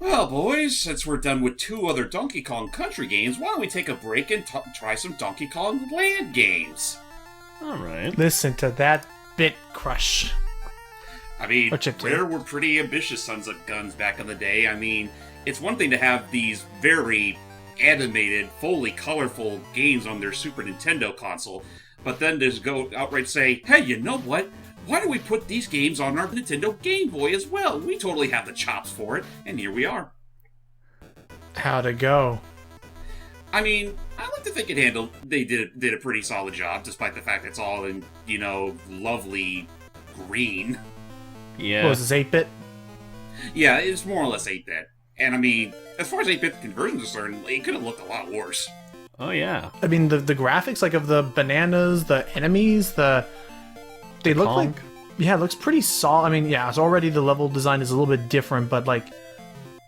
Well, boys, since we're done with two other Donkey Kong Country games, why don't we take a break and try some Donkey Kong Land games? Alright. Listen to that bit crush. I mean, Or chip Rare were pretty ambitious sons of guns back in the day. I mean, it's one thing to have these very animated, fully colorful games on their Super Nintendo console, but then just go outright say, hey, you know what? Why don't we put these games on our Nintendo Game Boy as well? We totally have the chops for it, and here we are. How'd it go? I mean, I like to think they did a pretty solid job, despite the fact it's all in, lovely green. Yeah. What was this, 8-bit? Yeah, it's more or less 8-bit. And I mean, as far as 8-bit conversions are concerned, it could have looked a lot worse. Oh, yeah. I mean, the graphics, like, of the bananas, the enemies, they look Kong. like... Yeah, it looks pretty solid. I mean, yeah, it's already the level design is a little bit different, but, like,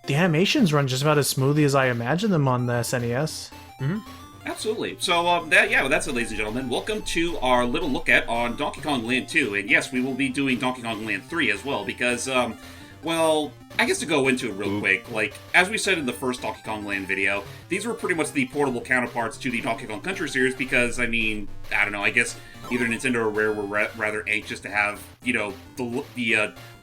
the animations run just about as smoothly as I imagine them on the SNES. Absolutely. So, that's it, ladies and gentlemen. Welcome to our little look at on Donkey Kong Land 2. And yes, we will be doing Donkey Kong Land 3 as well, because, I guess to go into it real quick, like, as we said in the first Donkey Kong Land video, these were pretty much the portable counterparts to the Donkey Kong Country series because, I mean, I don't know, I guess either Nintendo or Rare were rather anxious to have, the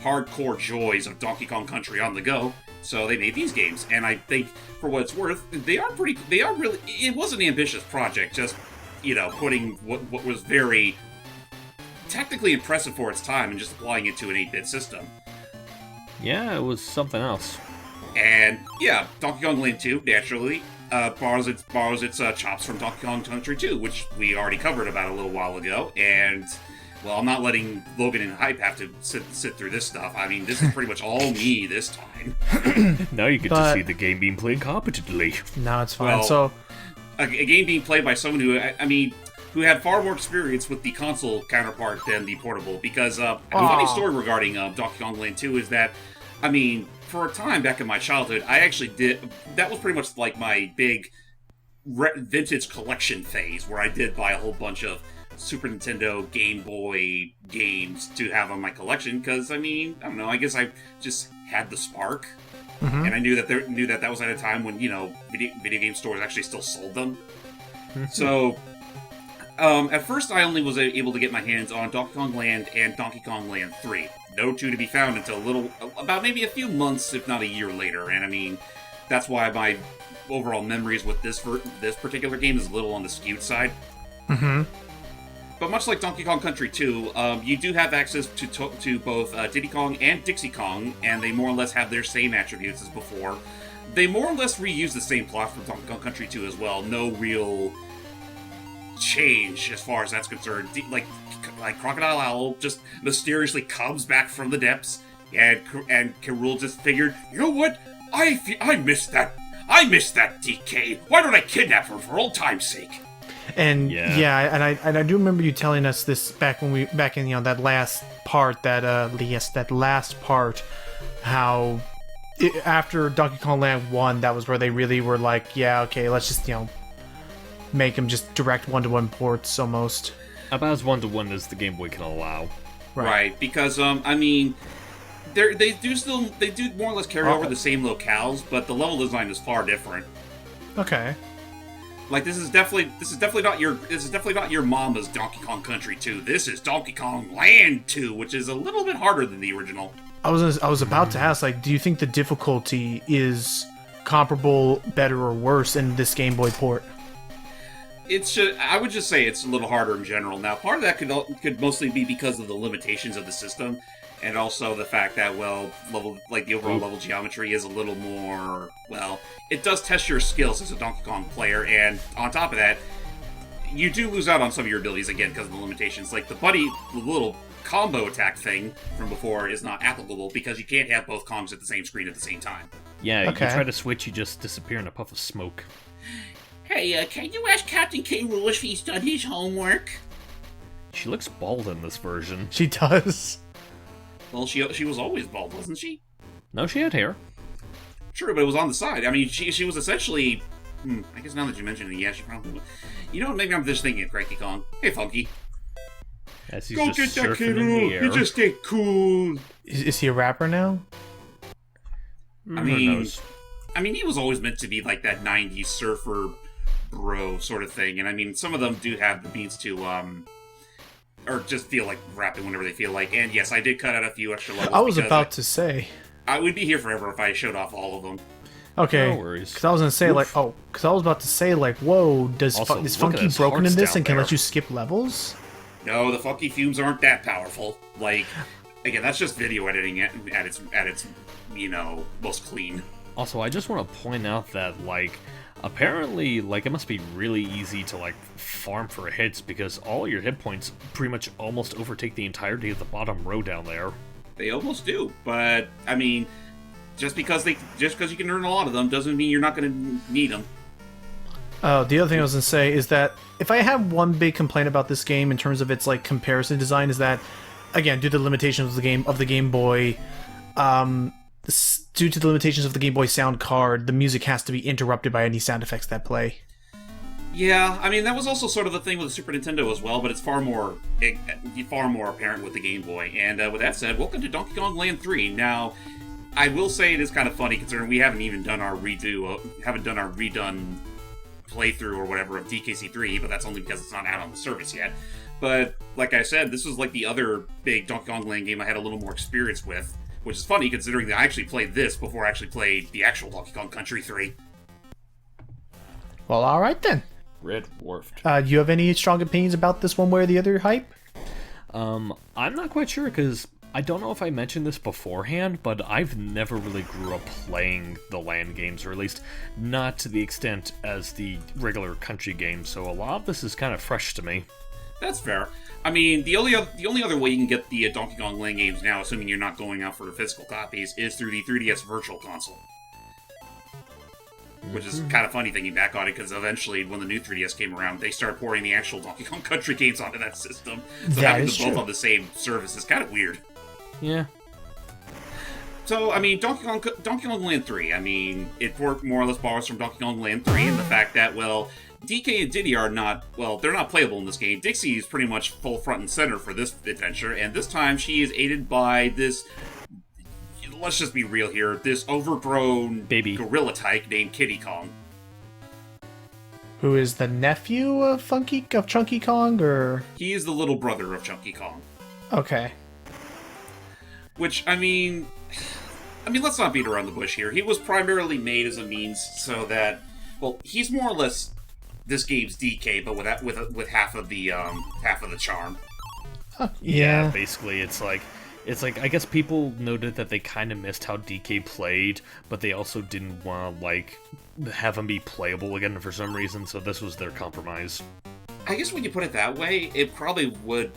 hardcore joys of Donkey Kong Country on the go, so they made these games. And I think, for what it's worth, it was an ambitious project, just, putting what was very technically impressive for its time and just applying it to an 8-bit system. Yeah, it was something else. And yeah, Donkey Kong Land 2 naturally borrows its chops from Donkey Kong Country 2, which we already covered about a little while ago. And well, I'm not letting Logan and Hype have to sit through this stuff. I mean, this is pretty much all me this time. Now you get But- to see the game being played competently. No, it's fine. Well, So, A game being played by someone who had far more experience with the console counterpart than the portable. Because a funny story regarding Donkey Kong Land 2 is that, I mean, for a time back in my childhood, I actually that was pretty much like my big vintage collection phase, where I did buy a whole bunch of Super Nintendo, Game Boy games to have on my collection, because, I mean, I don't know, I guess I just had the spark. And I knew that was at a time when, video game stores actually still sold them. So, at first I only was able to get my hands on Donkey Kong Land and Donkey Kong Land 3. No two to be found until about maybe a few months, if not a year later. And I mean, that's why my overall memories with this particular game is a little on the skewed side. But much like Donkey Kong Country 2, you do have access to both Diddy Kong and Dixie Kong, and they more or less have their same attributes as before. They more or less reuse the same plot from Donkey Kong Country 2 as well. No real change as far as that's concerned. Like Crocodile Owl just mysteriously comes back from the depths, and K. Rool just figured, you know what? I missed that. I missed that DK. Why don't I kidnap her for old time's sake? and Yeah. yeah, and I do remember you telling us this back in that last part, that last part, how after Donkey Kong Land 1, that was where they really were like, yeah, okay, let's just, make them just direct one-to-one ports almost. About as one-to-one as the Game Boy can allow. Right, because I mean, they do more or less carry over the same locales, but the level design is far different. Okay. Like this is definitely not your mama's Donkey Kong Country 2. This is Donkey Kong Land 2, which is a little bit harder than the original. I was about to ask, like, do you think the difficulty is comparable, better, or worse in this Game Boy port? I would just say it's a little harder in general. Now, part of that could mostly be because of the limitations of the system, and also the fact that, the overall level geometry is a little more, it does test your skills as a Donkey Kong player, and on top of that, you do lose out on some of your abilities, again, because of the limitations. Like, the little combo attack thing from before is not applicable, because you can't have both Kongs at the same screen at the same time. Yeah, Okay. you try to switch, you just disappear in a puff of smoke. Hey, can you ask Captain K. Rool if he's done his homework? She looks bald in this version. She does. Well, she was always bald, wasn't she? No, she had hair. True, but it was on the side. I mean, she was essentially... I guess now that you mention it, yeah, she probably was. You know what, maybe I'm just thinking of Cranky Kong. Hey, Funky. As he's Go just get that surfing kid, in the Rool. air. You just stay cool. Is he a rapper now? I Who mean, knows? he was always meant to be like that '90s surfer bro sort of thing, and I mean, some of them do have the means to or just feel like rapping whenever they feel like. And yes, I did cut out a few extra levels. I was about to say. I would be here forever if I showed off all of them. Okay. No worries. Because I was gonna say because I was about to say whoa, is Also, look Funky at his broken in hearts this down and can there. let you skip levels? No, the funky fumes aren't that powerful. Like, again, that's just video editing at its most clean. Also, I just want to point out that, apparently, it must be really easy to, farm for hits, because all your hit points pretty much almost overtake the entirety of the bottom row down there. They almost do, but, I mean, just because you can earn a lot of them doesn't mean you're not going to need them. The other thing I was gonna say is that if I have one big complaint about this game in terms of its comparison design is that, again, due to the limitations of the Game Boy, due to the limitations of the Game Boy sound card, the music has to be interrupted by any sound effects that play. Yeah, I mean, that was also sort of the thing with the Super Nintendo as well, but it's far more apparent with the Game Boy. And with that said, welcome to Donkey Kong Land 3. Now, I will say it is kind of funny considering we haven't even done our redone playthrough or whatever of DKC3, but that's only because it's not out on the service yet. But like I said, this was like the other big Donkey Kong Land game I had a little more experience with, which is funny considering that I actually played this before I actually played the actual Donkey Kong Country 3. Well, alright then. Red Dwarfed. Do you have any strong opinions about this one way or the other hype? I'm not quite sure, because I don't know if I mentioned this beforehand, but I've never really grew up playing the land games, or at least not to the extent as the regular country games, so a lot of this is kind of fresh to me. That's fair. I mean, the only other way you can get the Donkey Kong Land games now, assuming you're not going out for the physical copies, is through the 3DS Virtual Console. Which is kind of funny thinking back on it, because eventually, when the new 3DS came around, they started pouring the actual Donkey Kong Country games onto that system. So That having is them both true. on the same service is kind of weird. Yeah. So, I mean, Donkey Kong Land 3, I mean, it more or less borrows from Donkey Kong Land 3 in the fact that, well, DK and Diddy are not, well, they're not playable in this game. Dixie is pretty much full front and center for this adventure, and this time she is aided by this, let's just be real here, this overgrown Baby gorilla type named Kiddy Kong. Who is the nephew of Chunky Kong, or... He is the little brother of Chunky Kong. Okay. Which, I mean, let's not beat around the bush here. He was primarily made as a means so that, well, he's more or less this game's DK, but with half of the charm. Yeah. Basically, it's like I guess people noted that they kind of missed how DK played, but they also didn't want to have him be playable again for some reason, so this was their compromise. I guess when you put it that way, it probably would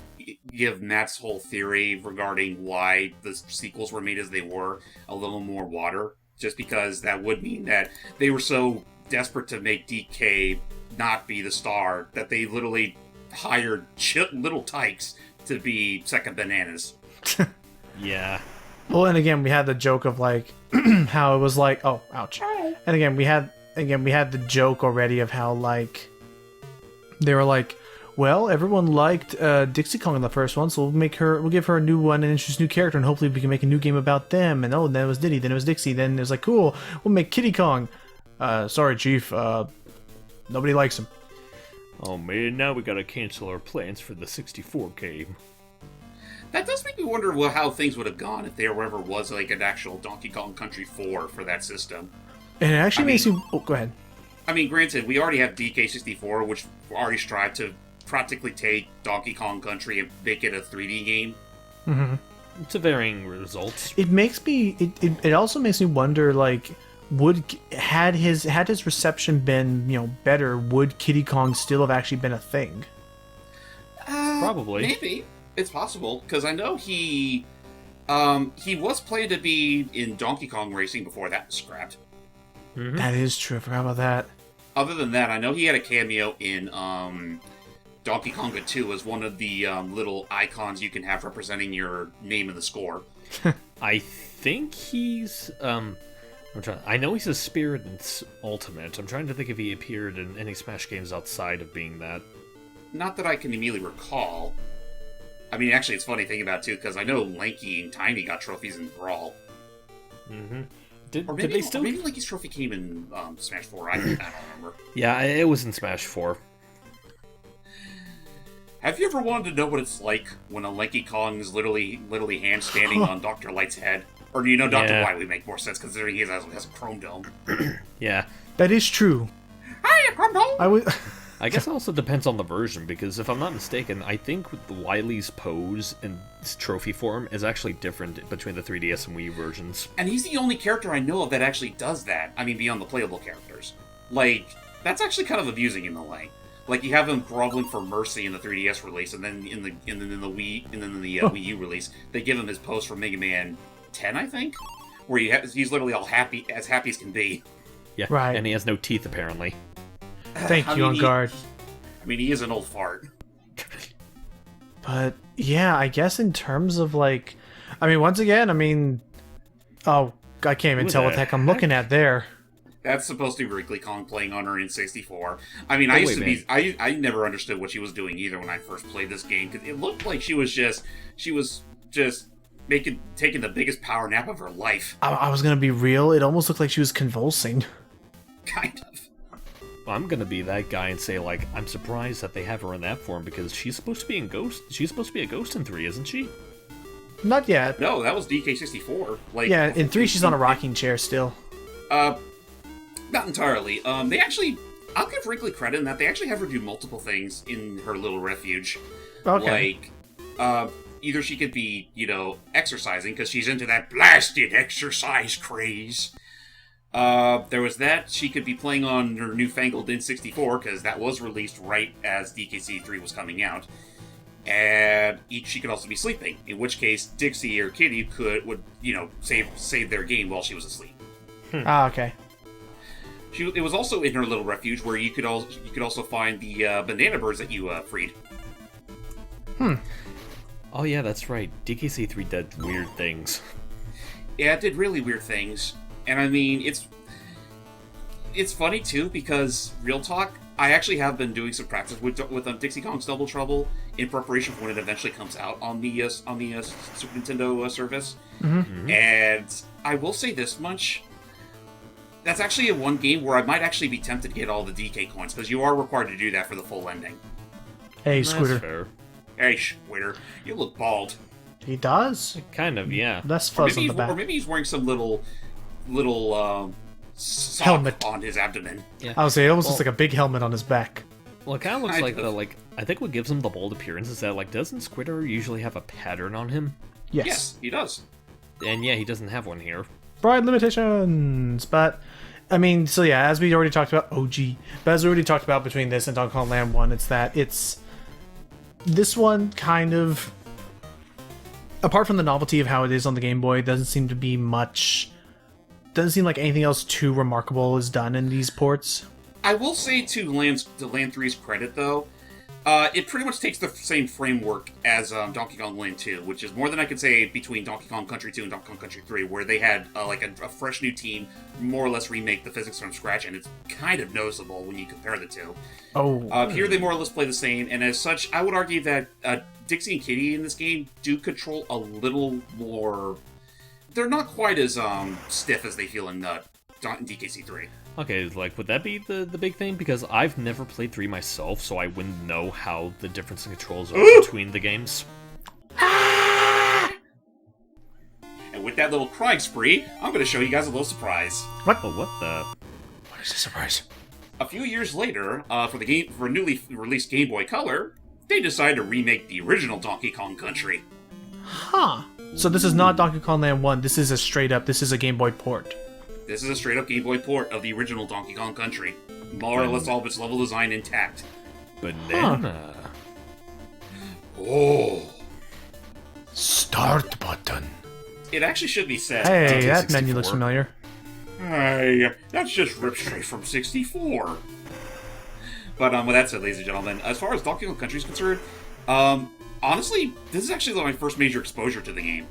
give Matt's whole theory regarding why the sequels were made as they were a little more water, just because that would mean that they were so desperate to make DK not be the star that they literally hired little tykes to be second bananas. Yeah. Well, and again, we had the joke of how it was oh, ouch. And again, we had the joke already of how they were well, everyone liked Dixie Kong in the first one, so we'll give her a new one and introduce a new character, and hopefully we can make a new game about them. And then it was Diddy, then it was Dixie, then it was cool, we'll make Kiddy Kong. Sorry, Chief, nobody likes him. Oh man, now we gotta cancel our plans for the 64 game. That does make me wonder how things would have gone if there ever was an actual Donkey Kong Country 4 for that system. And it actually makes you... Oh, go ahead. I mean, granted, we already have DK64, which already strive to practically take Donkey Kong Country and make it a 3D game. Mm-hmm. To varying results. It makes me... It also makes me wonder, had his reception been, better, would Kiddy Kong still have actually been a thing? Probably. Maybe. It's possible, because I know he was planned to be in Donkey Kong Racing before that was scrapped. Mm-hmm. That is true, I forgot about that. Other than that, I know he had a cameo in Donkey Konga 2 as one of the little icons you can have representing your name in the score. I think he's I know he's a spirit in Ultimate. I'm trying to think if he appeared in any Smash games outside of being that. Not that I can immediately recall. I mean, actually, it's funny thinking about it, too, because I know Lanky and Tiny got trophies in Brawl. Mm-hmm. Did Or maybe, they still? or maybe Lanky's trophy came in Smash 4. I don't remember. Yeah, it was in Smash 4. Have you ever wanted to know what it's like when a Lanky Kong is literally hand standing on Dr. Light's head? Or do you know Dr. Yeah. Light would make more sense considering he has a chrome dome? Yeah. That is true. Hi, chrome dome! I would. I guess it also depends on the version, because if I'm not mistaken, I think Wily's pose in trophy form is actually different between the 3DS and Wii versions. And he's the only character I know of that actually does that. I mean, beyond the playable characters. Like, that's actually kind of amusing in a way. Like, you have him groveling for mercy in the 3DS release, and then in the Wii U release, they give him his pose from Mega Man 10, I think, where he's literally all happy as can be. Yeah, Right. and he has no teeth, apparently. Thank you, on guard. I mean, he is an old fart. But yeah, I guess in terms of like, I mean, once again, I mean, oh, I can't even Who tell what the the heck I'm looking at there. That's supposed to be Wrigley Kong playing on her in 64. I mean, Oh, I used wait, to be... I never understood what she was doing either when I first played this game, because it looked like she was just taking the biggest power nap of her life. I was gonna be real. It almost looked like she was convulsing. Kind of. I'm gonna be that guy and say, like, I'm surprised that they have her in that form, because she's supposed to be in Ghost. She's supposed to be a Ghost in 3, isn't she? Not yet. No, that was DK64. Like, Yeah, in 3 she's on a rocking chair still. Not entirely. They actually... I'll give Wrigley credit in that they actually have her do multiple things in her little refuge. Okay. Like, either she could be, exercising, because she's into that blasted exercise craze. There was that. She could be playing on her newfangled N64, because that was released right as DKC3 was coming out. And she could also be sleeping, in which case Dixie or Kitty would save their game while she was asleep. Ah, okay. It was also in her little refuge where you could also find the banana birds that you freed. Oh yeah, that's right. DKC3 did weird things. Yeah, it did really weird things. And I mean, it's funny too, because real talk, I actually have been doing some practice with Dixie Kong's Double Trouble in preparation for when it eventually comes out on the Super Nintendo service. Mm-hmm. And I will say this much: that's actually one game where I might actually be tempted to get all the DK coins, because you are required to do that for the full ending. Hey, That's Scooter. fair. Hey, Squitter, you look bald. He does. Kind of, yeah. Less Or fuzz on the back. maybe he's wearing some little sock Helmet. on his abdomen. I would say it almost Well- looks like a big helmet on his back. Well, it kind of looks Kind like of. I think what gives him the bold appearance is that, like, doesn't Squitter usually have a pattern on him? Yes. He does. And yeah, he doesn't have one here. Broad limitations, but I mean, so yeah, as we already talked about, but as we already talked about between this and Donkey Kong Land 1, it's this one kind of, apart from the novelty of how it is on the Game Boy, doesn't seem to be much, doesn't seem like anything else too remarkable is done in these ports. I will say to Land 3's credit, though, it pretty much takes the same framework as Donkey Kong Land 2, which is more than I could say between Donkey Kong Country 2 and Donkey Kong Country 3, where they had a fresh new team more or less remake the physics from scratch, and it's kind of noticeable when you compare the two. Here they more or less play the same, and as such, I would argue that Dixie and Kitty in this game do control a little more... They're not quite as stiff as they feel in DKC3. Okay, like, would that be the big thing? Because I've never played 3 myself, so I wouldn't know how the difference in controls are between the games. And with that little crying spree, I'm going to show you guys a little surprise. Oh, what the? What is the surprise? A few years later, for a newly released Game Boy Color, they decided to remake the original Donkey Kong Country. Huh. So this is not Donkey Kong Land 1, this is a Game Boy port. This is a straight-up Game Boy port of the original Donkey Kong Country. More or less all of its level design intact. Banana. Oh. Start button. It actually should be said. Hey, that DK64. menu looks familiar. Hey, that's just ripped straight from 64. But with that said, ladies and gentlemen, as far as Donkey Kong Country is concerned, honestly, this is actually my first major exposure to the game.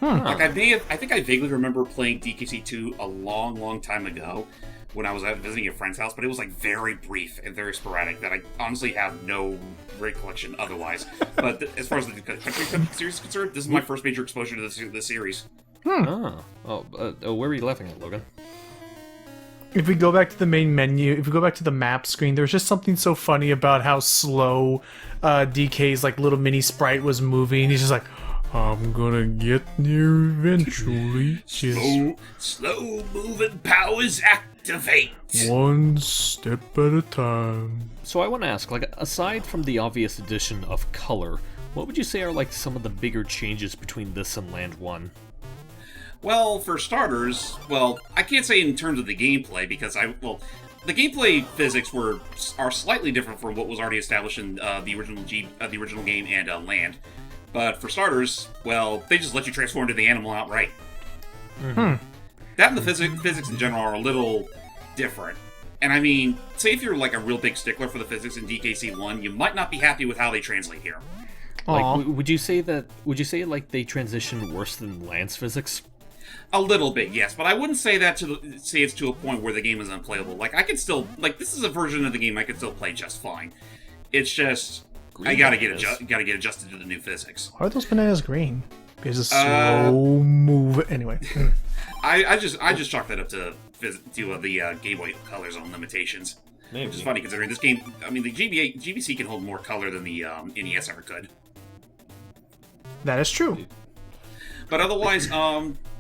Like I think I vaguely remember playing DKC2 a long, long time ago when I was visiting a friend's house, but it was like very brief and very sporadic that I honestly have no recollection otherwise. But as far as the Country series is concerned, this is my first major exposure to this series. Where are you laughing at, Logan? If we go back to the main menu, if we go back to the map screen, there's just something so funny about how slow DK's like little mini sprite was moving. He's just like, I'm gonna get there eventually. Slow moving powers activate. One step at a time. So I want to ask, like, aside from the obvious addition of color, what would you say are like some of the bigger changes between this and Land 1? Well, for starters, I can't say in terms of the gameplay because the gameplay physics are slightly different from what was already established in the original game and Land. But for starters, they just let you transform into the animal outright. That and the physics in general are a little different. And I mean, say if you're like a real big stickler for the physics in DKC1, you might not be happy with how they translate here. Like, would you say like they transition worse than Land's physics? A little bit, yes, but I wouldn't say that say it's to a point where the game is unplayable. Like, I could still, this is a version of the game I could still play just fine. It's just, I gotta get adjusted to the new physics. Why are those bananas green? Because it's slow move. Anyway. I just chalk that up to the Game Boy Color Zone limitations. Maybe. Which is funny considering this game, I mean, the GBC can hold more color than the NES ever could. That is true. But otherwise,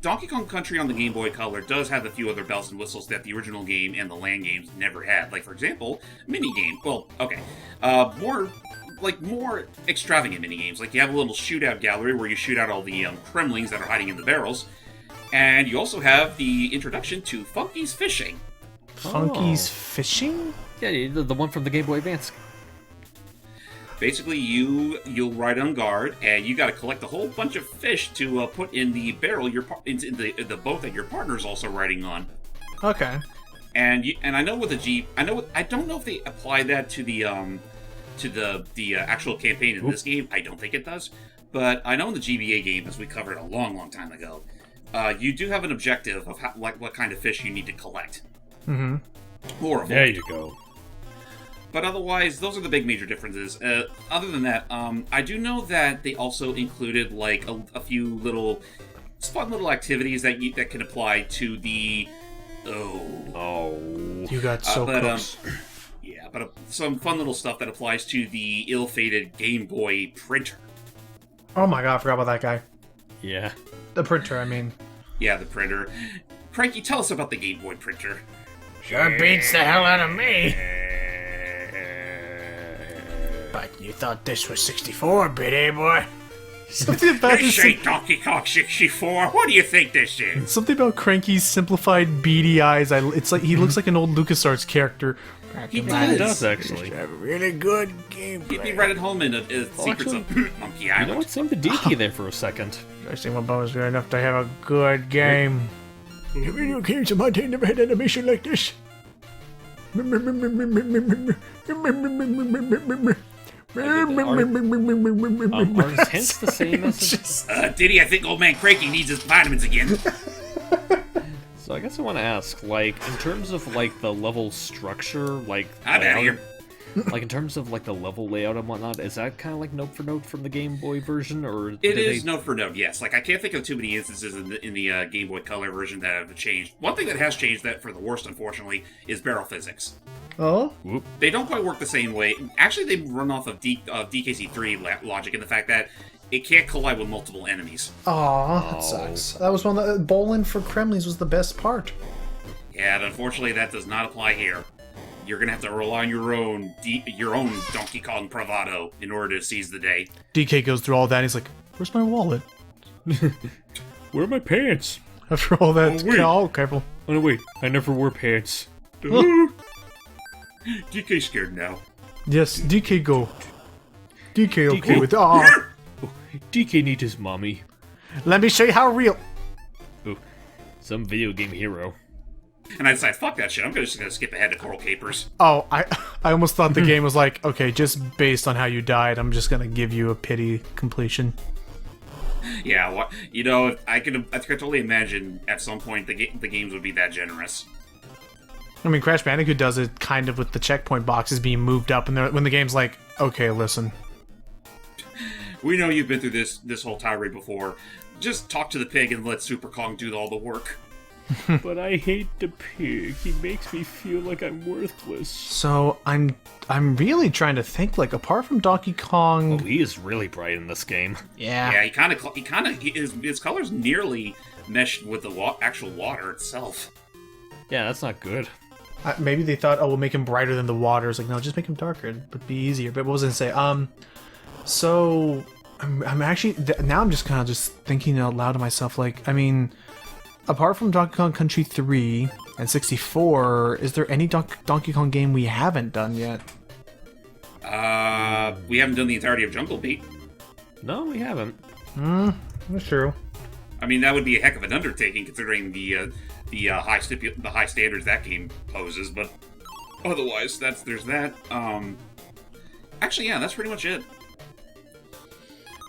Donkey Kong Country on the Game Boy Color does have a few other bells and whistles that the original game and the Land games never had. Like, for example, minigame. Well, okay. More extravagant minigames. Like, you have a little shootout gallery where you shoot out all the Kremlings that are hiding in the barrels. And you also have the introduction to Funky's Fishing. Funky's Fishing? Yeah, the one from the Game Boy Advance. Basically, you'll ride on guard, and you got to collect a whole bunch of fish to put in the barrel into the boat that your partner's also riding on. Okay. And I know with the Jeep, I don't know if they apply that to the actual campaign in this game. I don't think it does, but I know in the GBA game, as we covered a long time ago, you do have an objective of what kind of fish you need to collect. Mm-hmm. Or avoid. There you go. But otherwise, those are the big major differences. Other than that, I do know that they also included like a few fun little activities that can apply to the. You got so close. Yeah, but some fun little stuff that applies to the ill-fated Game Boy printer. Oh my god, I forgot about that guy. Yeah. The printer, I mean. Yeah, the printer. Cranky, tell us about the Game Boy printer. Sure beats the hell out of me. But you thought this was 64-bit, eh, boy? Something about this ain't Donkey Kong 64. What do you think this is? Something about Cranky's simplified beady eyes. It's like he looks like an old LucasArts character. He does actually. A really good gameplay. He'd be right at home in Secrets of Monkey Island. You know what? Seemed the DK there for a second. I think my bone was good enough to have a good game. The video games of my day never had animation like this. Are his hints the same as... Diddy, I think old man Cranky needs his vitamins again. So I guess I want to ask, like, in terms of, like, the level structure, like... I'm out of here. Like, in terms of, like, the level layout and whatnot, is that kind of, like, note for note from the Game Boy version, or... It is note for note, yes. Like, I can't think of too many instances in the Game Boy Color version that have changed. One thing that has changed that for the worst, unfortunately, is barrel physics. Oh? They don't quite work the same way. Actually, they run off of DKC3 logic in the fact that it can't collide with multiple enemies. Aw, that sucks. That was one that... Bowling for Kremlings was the best part. Yeah, and unfortunately, that does not apply here. You're gonna have to rely on your own Donkey Kong bravado in order to seize the day. DK goes through all that and he's like, where's my wallet? Where are my pants? After all that... Oh, wait. Oh, careful. Oh, no, wait. I never wore pants. DK's scared now. Yes, DK go. DK okay DK. with... Aw. DK needs his mommy. Let me show you how real... Oh, some video game hero. And I decided, fuck that shit, I'm just gonna skip ahead to Coral Capers. Oh, I almost thought the game was like, okay, just based on how you died, I'm just gonna give you a pity completion. Yeah, what you know, I can totally imagine at some point the games would be that generous. I mean, Crash Bandicoot does it kind of with the checkpoint boxes being moved up, and when the game's like, okay, listen. We know you've been through this whole tirade before. Just talk to the pig and let Super Kong do all the work. But I hate the pig. He makes me feel like I'm worthless. So I'm really trying to think, like, apart from Donkey Kong. Oh, he is really bright in this game. Yeah, his colors nearly meshed with the actual water itself. Yeah, that's not good. Maybe they thought, oh, we'll make him brighter than the water. It's like, no, just make him darker. It would be easier. But what was I gonna say? So I'm actually now I'm just kind of just thinking out loud to myself. Like, I mean, apart from Donkey Kong Country 3 and 64, is there any Donkey Kong game we haven't done yet? We haven't done the entirety of Jungle Beat. No, we haven't. That's true. I mean, that would be a heck of an undertaking considering the high standards that game poses. But otherwise, there's that. Actually, yeah, that's pretty much it.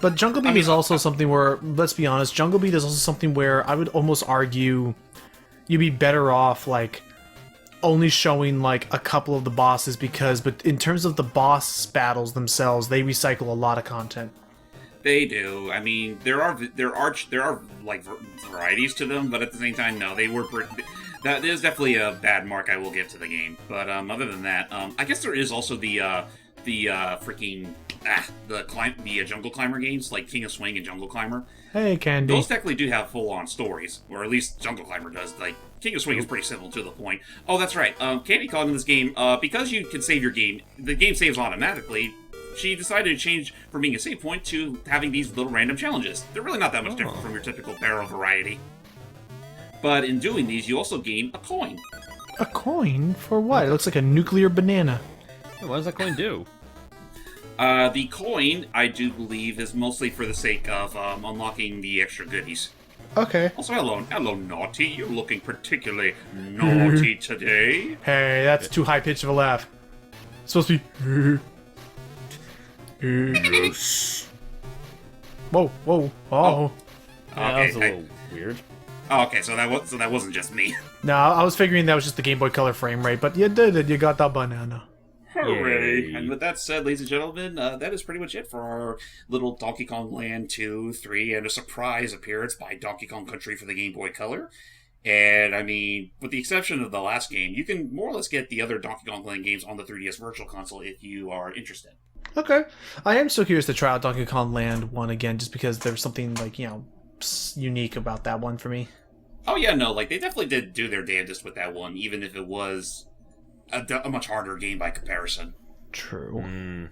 But Jungle Beat is also something where, let's be honest, Jungle Beat is also something where I would almost argue you'd be better off, like, only showing, like, a couple of the bosses but in terms of the boss battles themselves, they recycle a lot of content. They do. I mean, there are like varieties to them, but at the same time, no, they were that is definitely a bad mark I will give to the game. But other than that, I guess there is also the Jungle Climber games like King of Swing and Jungle Climber. Hey, Candy. Those technically do have full-on stories, or at least Jungle Climber does. Like King of Swing is pretty simple to the point. Oh, that's right. Candy called in this game because you can save your game. The game saves automatically. She decided to change from being a save point to having these little random challenges. They're really not that much different from your typical barrel variety. But in doing these, you also gain a coin. A coin? For what? It looks like a nuclear banana. Hey, what does that coin do? The coin, I do believe, is mostly for the sake of unlocking the extra goodies. Okay. Also, hello, Naughty. You're looking particularly naughty today. Hey, that's too high-pitched of a laugh. It's supposed to be... Yes. Whoa, oh. Yeah, Okay, that was a little weird. Okay, so that wasn't just me. No, I was figuring that was just the Game Boy Color frame rate, but you did it. You got that banana. Hooray! Yay. And with that said, ladies and gentlemen, that is pretty much it for our little Donkey Kong Land 2, 3, and a surprise appearance by Donkey Kong Country for the Game Boy Color. And, I mean, with the exception of the last game, you can more or less get the other Donkey Kong Land games on the 3DS Virtual Console if you are interested. Okay. I am still curious to try out Donkey Kong Land 1 again, just because there's something, like, unique about that one for me. Oh, yeah, no, like, they definitely did do their damnedest with that one, even if it was a much harder game by comparison. True.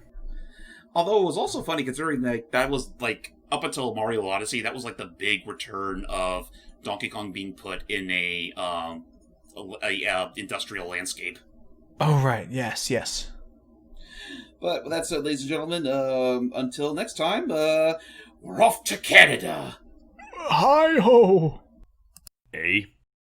Although it was also funny considering that was, like, up until Mario Odyssey, that was, like, the big return of Donkey Kong being put in a industrial landscape. Oh, right. Yes. But with that said, ladies and gentlemen, until next time, we're off to Canada! Hi-ho! Hey.